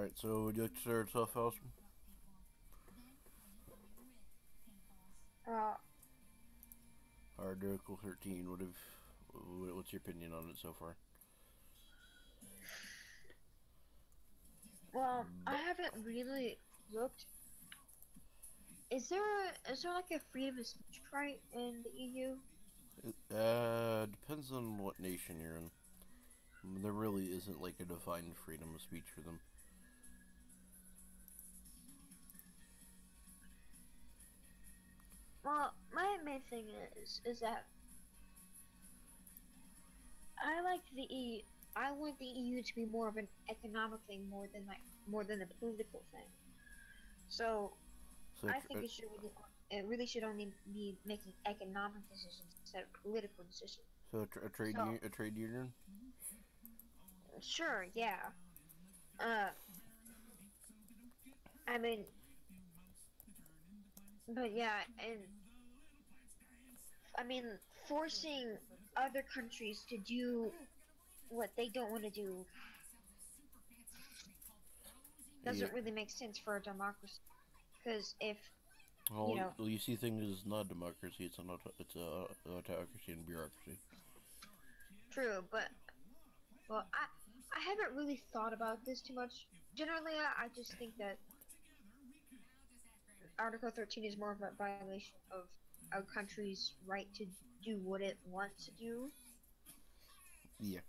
Alright, so would you like to start us off, Allison? Uh, Article 13, what's your opinion on it so far? well, I haven't really looked. Is there like a freedom of speech right in the EU? Depends on what nation you're in. There really isn't like a defined freedom of speech for them. Well, my main thing is that I like the EU. I want the EU to be more of an economic thing more than a political thing. So So, I think it really should only be making economic decisions instead of political decisions. So a trade union? sure, yeah. Uh, I mean, but yeah, and I mean, forcing other countries to do what they don't want to do Yeah. doesn't really make sense for a democracy. Because if you Well, know, you see things as not democracy, it's a autocracy and bureaucracy. true, but well, I haven't really thought about this too much. Generally, I just think that Article 13 is more of a violation of a country's right to do what it wants to do. Yeah.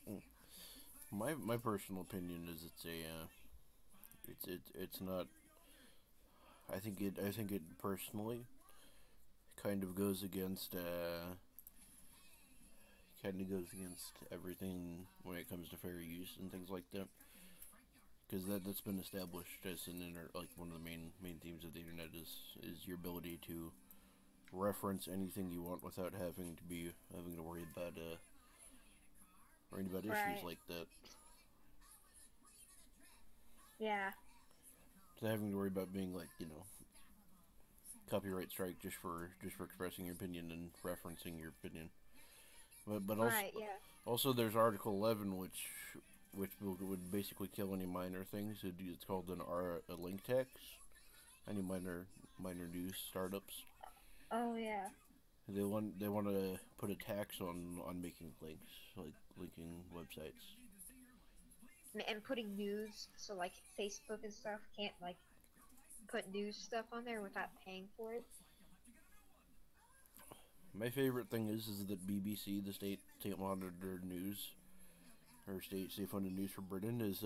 Mm. My personal opinion is it's not. I think it personally kind of goes against everything when it comes to fair use and things like that. Because that's been established as like one of the main themes of the internet is your ability to reference anything you want without having to worry about issues Right. like that. Yeah. So having to worry about being like copyright strike just for expressing your opinion and referencing your opinion. But Right. Yeah. also there's Article 11 which would basically kill any minor things. It's called a link tax. Any minor news startups. Oh yeah. They want to put a tax on making links, like linking websites. And putting news, so like Facebook and stuff can't like put news stuff on there without paying for it. My favorite thing is that BBC, the state monitored news or state funded news for Britain, is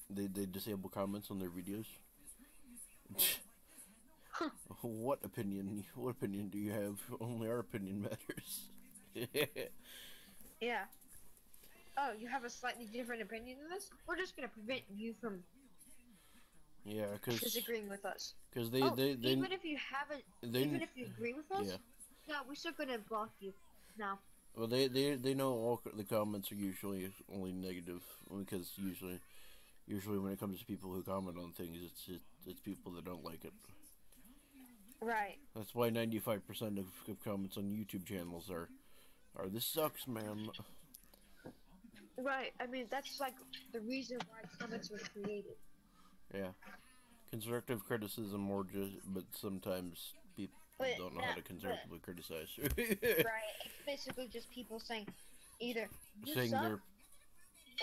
they disable comments on their videos. What opinion do you have? Only our opinion matters. Yeah. Oh, you have a slightly different opinion than us? We're just gonna prevent you from Yeah, disagreeing with us. cause Oh, even if you haven't, they even if you agree with yeah. us, no, we're still gonna block you. No. Well, they know all the comments are usually only negative because usually when it comes to people who comment on things, it's people that don't like it. Right. That's why 95% of comments on YouTube channels are this sucks, man. Right. I mean, that's like the reason why comments were created. Yeah, constructive criticism but sometimes people But don't know how that, to but constructively criticize. right, it's basically just people saying either you Saying suck they're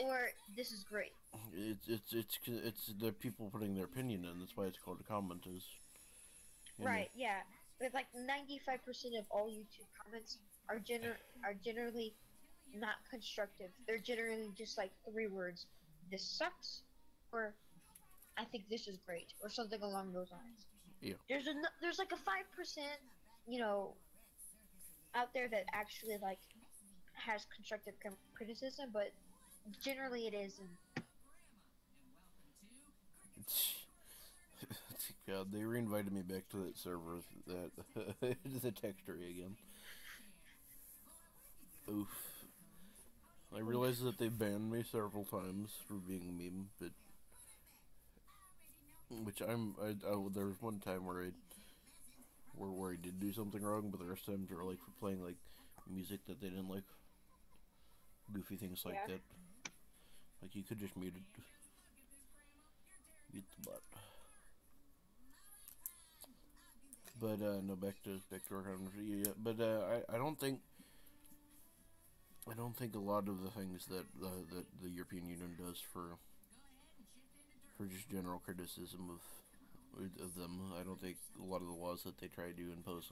or this is great. it's the people putting their opinion in. That's why it's called a comment. Is you know Right. Yeah. But like 95% of all YouTube comments are generally not constructive. They're generally just like three words: "This sucks," or "I think this is great," or something along those lines. yeah. There's like a 5%, you know, out there that actually like has constructive criticism, but generally it is. And God, they reinvited me back to that server, that the textory again. Oof. I realize that they banned me several times for being a meme, but there was one time where I did do something wrong, but the rest of times were like for playing like music that they didn't like, goofy things like yeah, that. Like you could just mute it. Get the butt. But no, back to our conversation. Yeah, but I don't think a lot of the things that the European Union does for just general criticism of them. I don't think a lot of the laws that they try to impose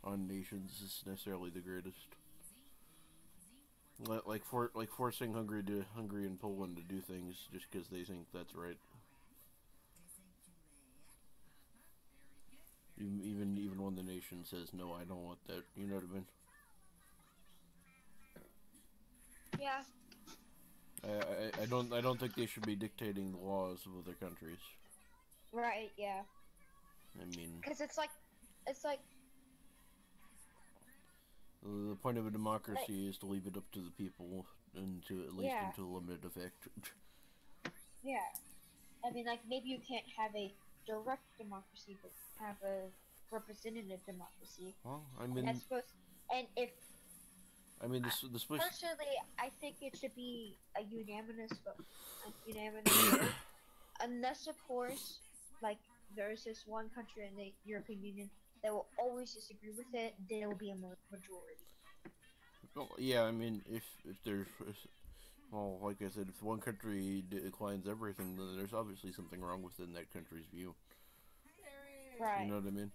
on nations is necessarily the greatest. Like forcing Hungary and Poland to do things just because they think that's right. Even when the nation says no, I don't want that. You know what I mean? Yeah. I don't think they should be dictating the laws of other countries. Right. Yeah. I mean, Because it's like the point of a democracy is to leave it up to the people, and to at least yeah, until a limited effect. yeah. I mean, like maybe you can't have a direct democracy, but have a representative democracy, Well, and that's supposed. And if the Swiss. personally, I think it should be a unanimous vote, vote, unless of course, like there's this one country in the European Union that will always disagree with it, then it will be a majority. Well, yeah, I mean, if there's well, like I said, if one country declines everything, then there's obviously something wrong within that country's view. Right. You know what I mean?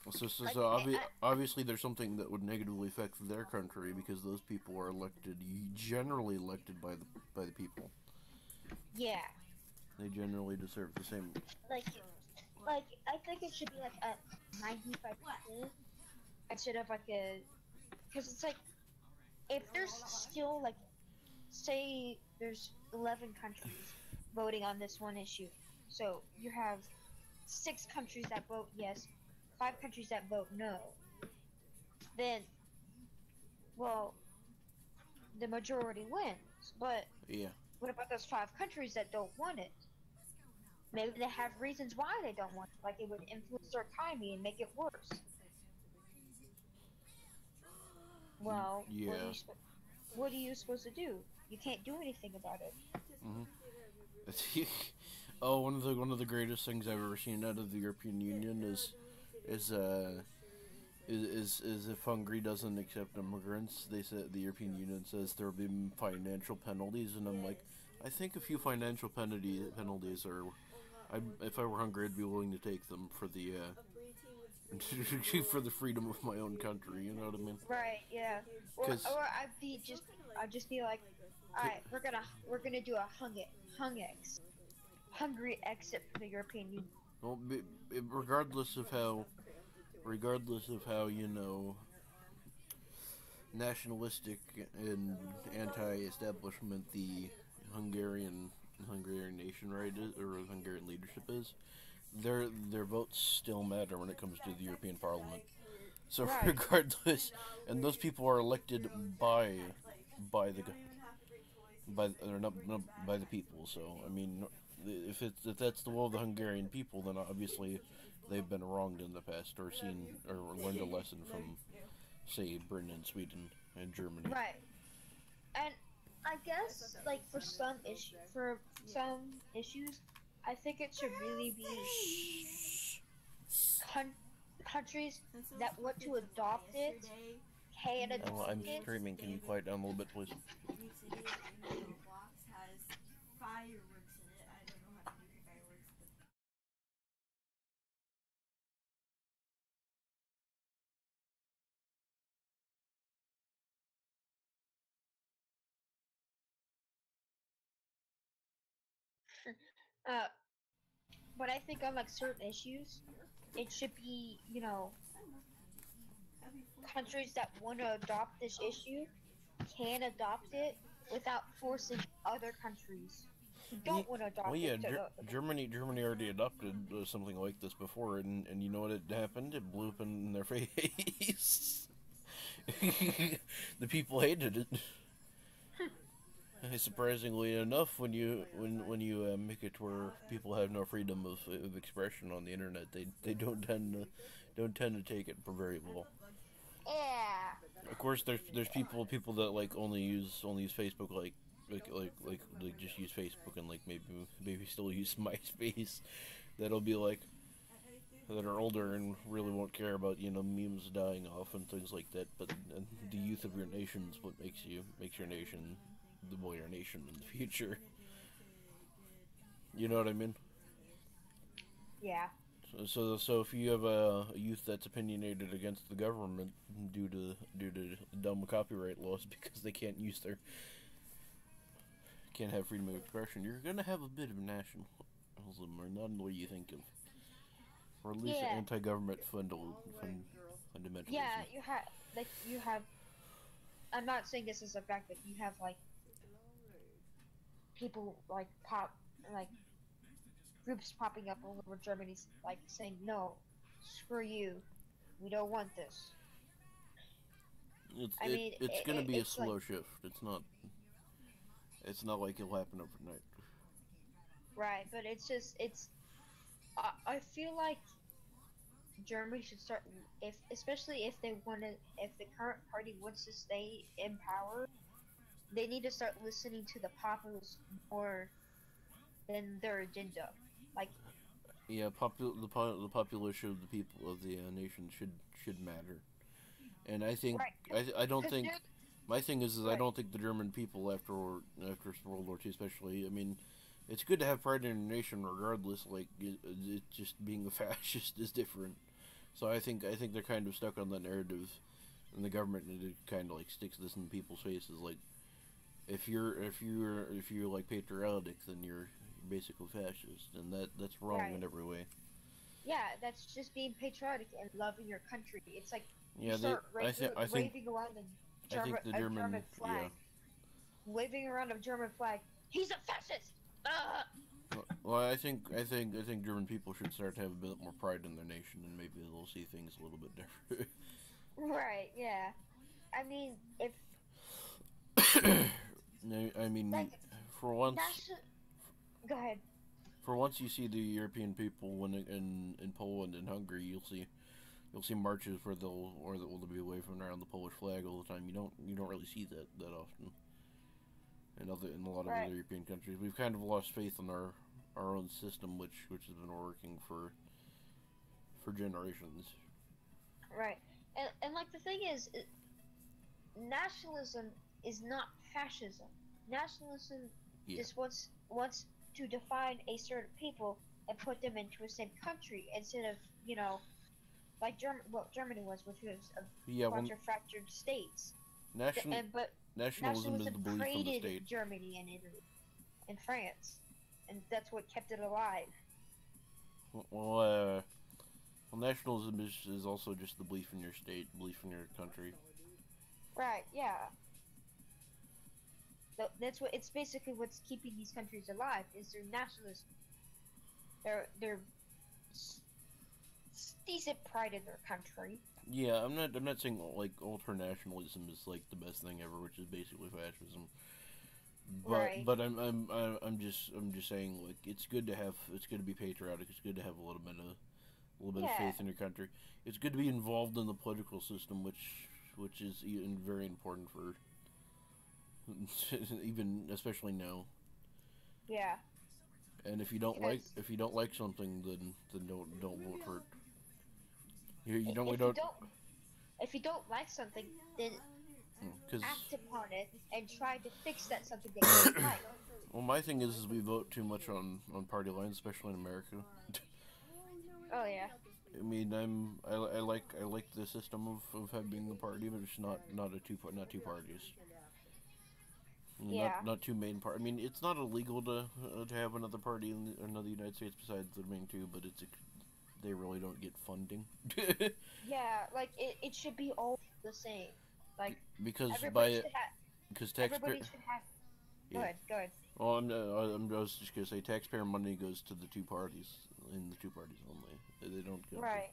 Like, Obviously, there's something that would negatively affect their country because those people are elected, generally elected by the people. yeah. They generally deserve the same. Like, like I think it should be like a 95% instead of like a, because it's like if there's still like, say there's 11 countries voting on this one issue, so you have 6 countries that vote yes, 5 countries that vote no, then, well, the majority wins. But Yeah. what about those 5 countries that don't want it? Maybe they have reasons why they don't want it, like it would influence their economy and make it worse. Well, Yeah. what are you supposed to do? You can't do anything about it. Mm-hmm. Oh, one of the greatest things I've ever seen out of the European Union is if Hungary doesn't accept immigrants, they said the European Union says there will be financial penalties, and I'm like, I think a few financial penalties are. If I were Hungary, I'd be willing to take them for the for the freedom of my own country. You know what I mean? Right. Yeah. Or I'd just be like, all right, we're gonna do a Hungary exit from the European Union. Well, regardless of how nationalistic and anti-establishment the Hungarian nation right is, or Hungarian leadership is, their votes still matter when it comes to the European Parliament. So Right. regardless, and those people are elected by the or not by the people. So I mean, if that's the will of the Hungarian people, then obviously they've been wronged in the past, or learned a lesson from, say, Britain and Sweden and Germany. Right. And I guess like for some issues, I think it should really be countries that want to adopt it can adopt I'm it. streaming. Can you quiet down a little bit, please? Uh, but I think on like certain issues, it should be countries that want to adopt this issue can adopt it without forcing other countries who don't want to adopt Well, yeah, it to. Germany already adopted something like this before, and you know what happened? It blew up in their face. The people hated it. Surprisingly enough, when you make it where people have no freedom of expression on the internet, they don't tend to take it very well. Yeah. Of course, there's people that like only use Facebook like like just use Facebook and like maybe still use MySpace. That'll be like that are older and really won't care about memes dying off and things like that. But the youth of your nation is what makes your nation the boy your nation in the future. You know what I mean? Yeah. So if you have a youth that's opinionated against the government due to dumb copyright laws because they can't have freedom of expression, you're gonna have a bit of nationalism, or not what you think of, or at least Yeah. anti-government fundamentalism. Yeah, you have. I'm not saying this is a fact, but you have like people like like groups popping up all over Germany, like saying no, screw you, we don't want this. It's gonna be a It's like slow shift. It's not like it'll happen overnight. right, but it's. I feel like Germany should start especially if they want to, if the current party wants to stay in power, they need to start listening to the populace more than their agenda. Like, Yeah, the population of the people of the nation should matter, and I think right, I don't because think my thing is I right, don't think the German people after World War II especially. I mean, it's good to have pride in your nation regardless. Like it just being a fascist is different. So I think they're kind of stuck on that narrative, and the government kind of like sticks this in people's faces. Like if you're like patriotic, then you're basically fascist, and that's wrong right. in every way. Yeah, that's just being patriotic and loving your country. It's like you Yeah, start I think waving around I think the A German German, yeah. flag, waving around a German flag. He's a fascist. Ah! Well, I think German people should start to have a bit more pride in their nation, and maybe they'll see things a little bit different. Right. Yeah. I mean, if I mean, like for once, national, go ahead. for once, you see the European people when in Poland and Hungary, you'll see marches where they'll be waving around the Polish flag all the time. You don't really see that often in a lot of Right. other European countries. We've kind of lost faith in our own system, which has been working for generations. Right. And like the thing is, nationalism is not fascism. Nationalism Yeah, just wants to define a certain people and put them into a same country instead of like what Germany was, which was a yeah. Well, bunch of fractured states. national And but nationalism is nationalism the belief in the created state. Germany and Italy and France, and that's what kept it alive. Well, uh, well, nationalism is also just the belief in your state, belief in your country. Right? Yeah. That's what it's basically what's keeping these countries alive is their nationalism. Their decent pride in their country. Yeah, I'm not saying like ultranationalism is like the best thing ever, which is basically fascism. But Right. but I'm just saying like it's good to be patriotic. It's good to have a little bit of Yeah. faith in your country. It's good to be involved in the political system, which is very important for even especially now. Yeah. And if you don't like Because if you don't like something, then don't vote for it. You don't we if you don't don't like something, then because act upon it and try to fix that something that you don't like. well, my thing is we vote too much on party lines, especially in America. Oh yeah. I mean, I like the system of having the party, but it's not two parties. Yeah. Not two main part. I mean, it's not illegal to have another party in another United States besides the main two, but they really don't get funding. Yeah. Like it should be all the same. Like because everybody should have. taxpayer. Everybody should have. Go Yeah. ahead. Go ahead. Well, I was just gonna say taxpayer money goes to the two parties, and the two parties only. They don't go Right.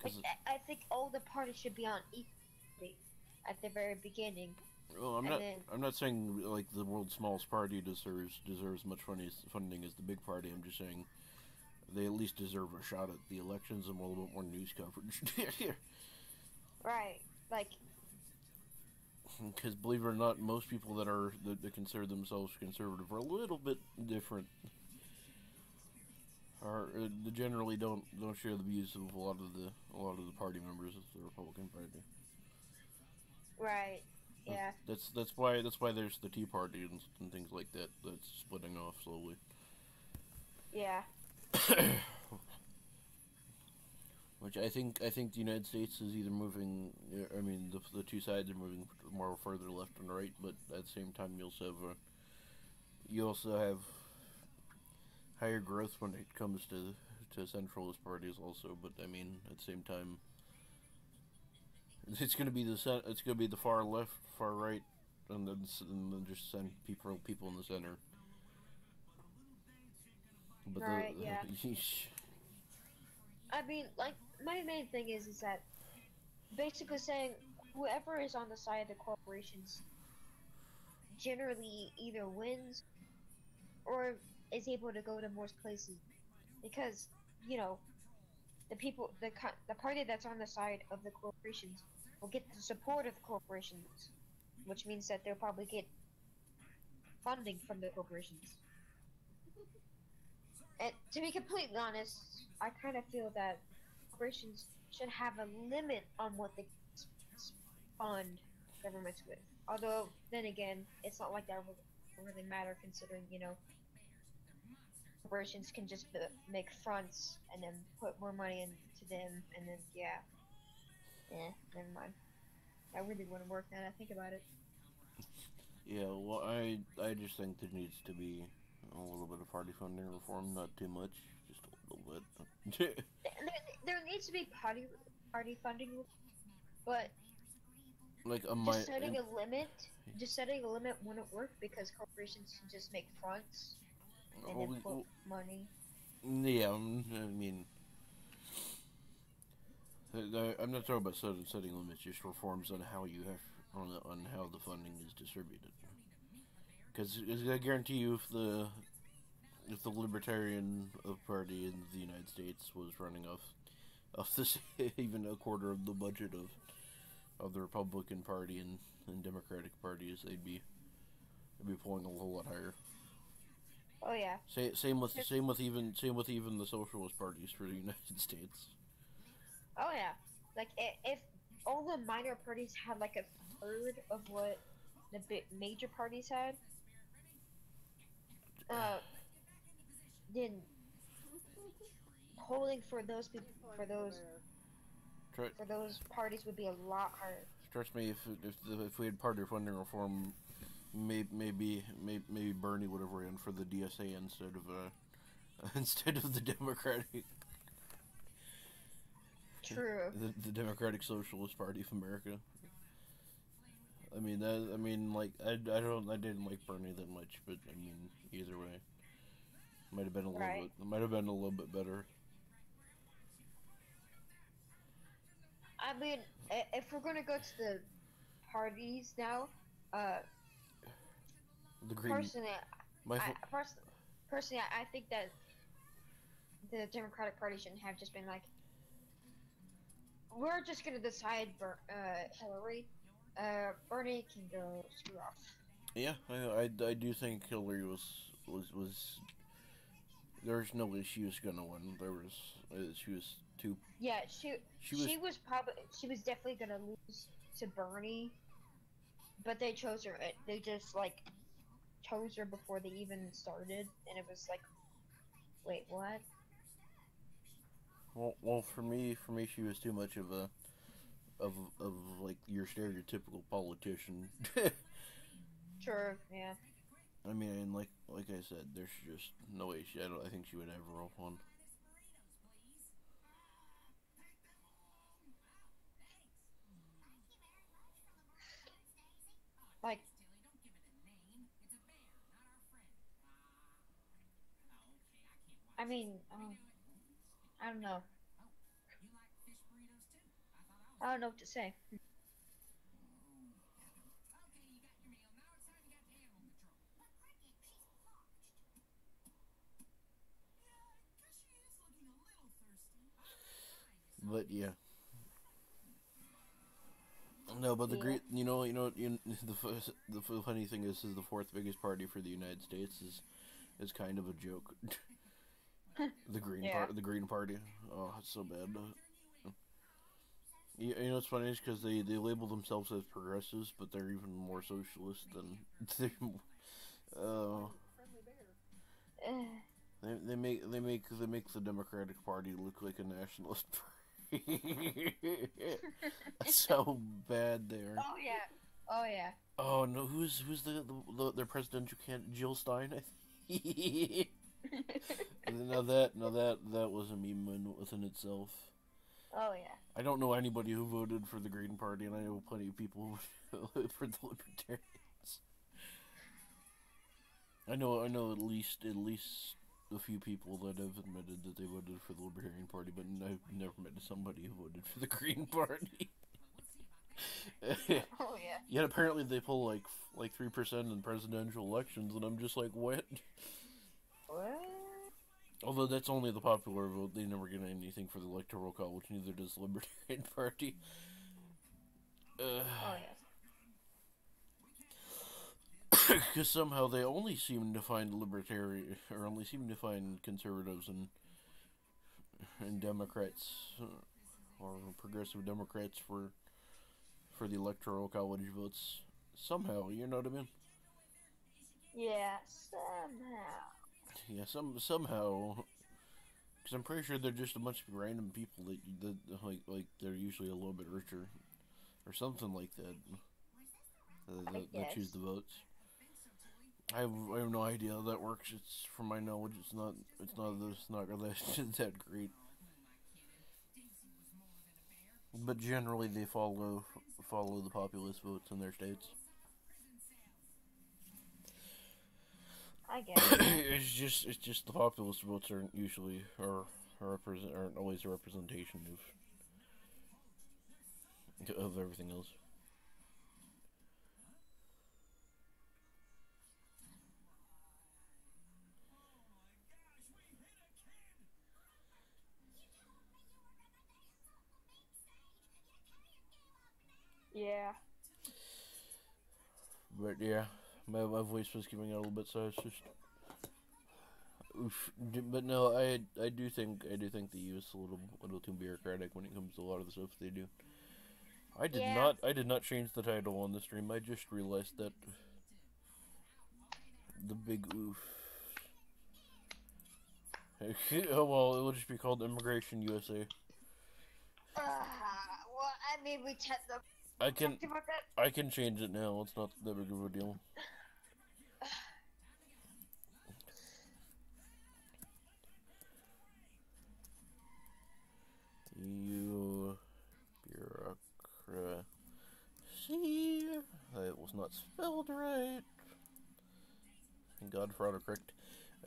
Like because I think all the parties should be on equality at the very beginning, well, and then I'm not saying like the world's smallest party deserves much funding as the big party. I'm just saying they at least deserve a shot at the elections and a little bit more news coverage. right. Like because believe it or not, most people that consider themselves conservative are a little bit different. Are generally don't share the views of a lot of the party members of the Republican Party. Right. Yeah. That's why there's the Tea Party and things like that that's splitting off slowly. Yeah. Which I think the United States is either moving. I mean, the two sides are moving more further left and right, but at the same time, you also have higher growth when it comes to centralist parties also. But I mean, at the same time, it's gonna be the far left, far right, and then just send people in the center. But Right. Yeah. the I mean, like, my main thing is that basically saying whoever is on the side of the corporations generally either wins or is able to go to most places because you know the party that's on the side of the corporations will get the support of the corporations, which means that they'll probably get funding from the corporations. And to be completely honest, I kind of feel that corporations should have a limit on what they fund governments with. Although, then again, it's not like that will really matter considering, corporations can just make fronts and then put more money into them, and then, yeah, never mind. That really wouldn't work now that I think about it. Yeah, well, I just think there needs to be a little bit of party funding reform, not too much, just a little bit. There needs to be party funding, but Like just setting a limit, just setting a limit wouldn't work because corporations can just make fronts and then put money. yeah, I mean, I'm not talking about setting limits, just reforms on how you have on how the funding is distributed. Because I guarantee you, if the Libertarian Party in the United States was running off this even a quarter of the budget of the Republican Party and Democratic parties, they'd be pulling a whole lot higher. Oh yeah. Same with even the socialist parties for the United States. Oh yeah. Like if all the minor parties had like a third of what the major parties had, uh, then polling for those people Try, for those parties would be a lot higher. Trust me, if we had party funding reform, maybe Bernie would have ran for the DSA instead of instead of the Democratic True. the Democratic Socialist Party of America. I didn't like Bernie that much, but I mean either way, Right. might have been a little bit better. I mean, if we're gonna go to the parties now, uh, The Green personally, my I personally, I think that the Democratic Party shouldn't have just been like, we're just gonna decide Hillary. Bernie can go screw off. Yeah, I do think Hillary was there's no way she was gonna win. She was too Yeah, she was she was definitely gonna lose to Bernie, but they chose her. They just like chose her before they even started, and it was like, wait, what? well for me she was too much of like your stereotypical politician. Sure, yeah. I mean, like I said, there's just no way I think she would ever have won. Like, I mean, I don't know. I don't know what to say. But yeah, No, but the Yeah. great, the funny thing is the fourth biggest party for the United States is kind of a joke. Yeah. The Green Party. Oh, it's so bad. You know what's funny is because they label themselves as progressives, but they're even more socialist than uh, they make the Democratic Party look like a nationalist party. That's how bad they are. Oh yeah. Oh yeah. Oh no, who's their presidential candidate? Jill Stein, I think. Now that was a meme within itself. Oh yeah. I don't know anybody who voted for the Green Party, and I know plenty of people who voted for the Libertarians. I know at least a few people that have admitted that they voted for the Libertarian Party, but I've never met somebody who voted for the Green Party. Oh yeah. Yet apparently they pull like 3% in presidential elections, and I'm just like, what? What? Although that's only the popular vote, they never get anything for the Electoral College. Neither does the Libertarian Party. Oh yes. Because somehow they only seem to find conservatives and Democrats or progressive Democrats for the Electoral College votes. Somehow, you know what I mean? Yeah. Somehow. Yeah, somehow. Because I'm pretty sure they're just a bunch of random people that like they're usually a little bit richer or something like that. That choose the votes. I have no idea how that works. It's from my knowledge. It's not that great. But generally, they follow the populist votes in their states. I guess. It's just the populist votes aren't usually aren't always a representation of everything else. Yeah. But yeah, my voice was giving out a little bit, so it's just oof. But no, I do think the U.S. is a little too bureaucratic when it comes to a lot of the stuff they do. Yeah. I did not change the title on the stream. I just realized that the big oof. Oh well, it will just be called Immigration USA. Well, I mean, we talked I can about that. I can change it now. It's not that big of a deal. You bureaucracy. That was not spelled right. Thank God for autocorrect.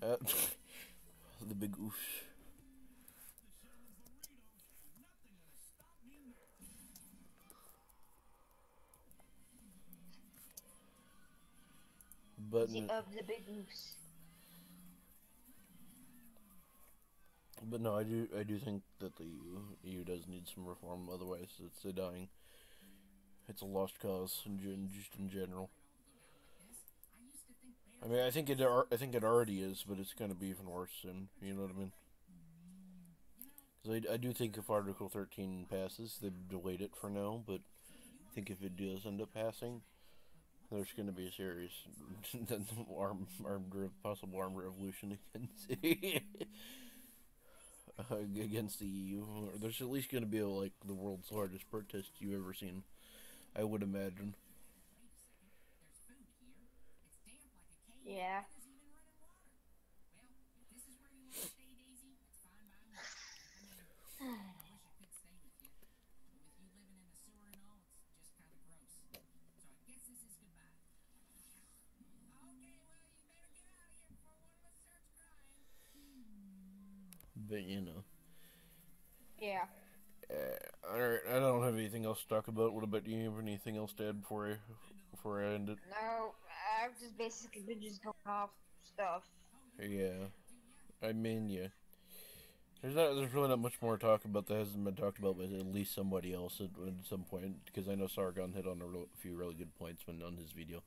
The big oof. But The big moose. But no, I do think that the EU does need some reform. Otherwise, it's a dying. It's a lost cause just in general. I mean, I think it already is, but it's gonna be even worse soon. You know what I mean? Because I do think if Article 13 passes, they've delayed it for now. But I think if it does end up passing, there's going to be a serious possible armed revolution against the EU. Or there's at least going to be like the world's largest protest you've ever seen, I would imagine. Yeah. But you know. Yeah. Alright, I don't have anything else to talk about. What about you? You have anything else to add before I end it? No, I've just basically been just going off stuff. Yeah. I mean, yeah. There's really not much more to talk about that hasn't been talked about by at least somebody else at some point, because I know Sargon hit on a few really good points when on his video,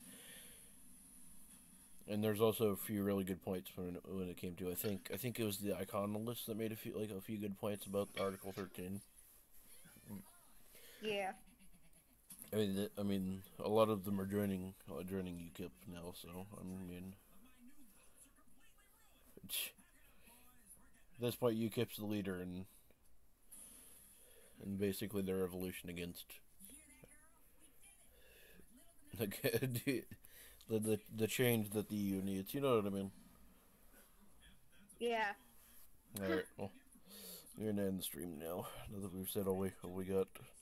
and there's also a few really good points when it came to I think it was the Iconologist that made a few good points about Article 13. Yeah. I mean, a lot of them are joining UKIP now, so I mean, at this point UKIP's the leader, and basically their revolution against the, the change that the EU needs. You know what I mean? Yeah. All right. Well, we're gonna end the stream now. Now that we've said all we got.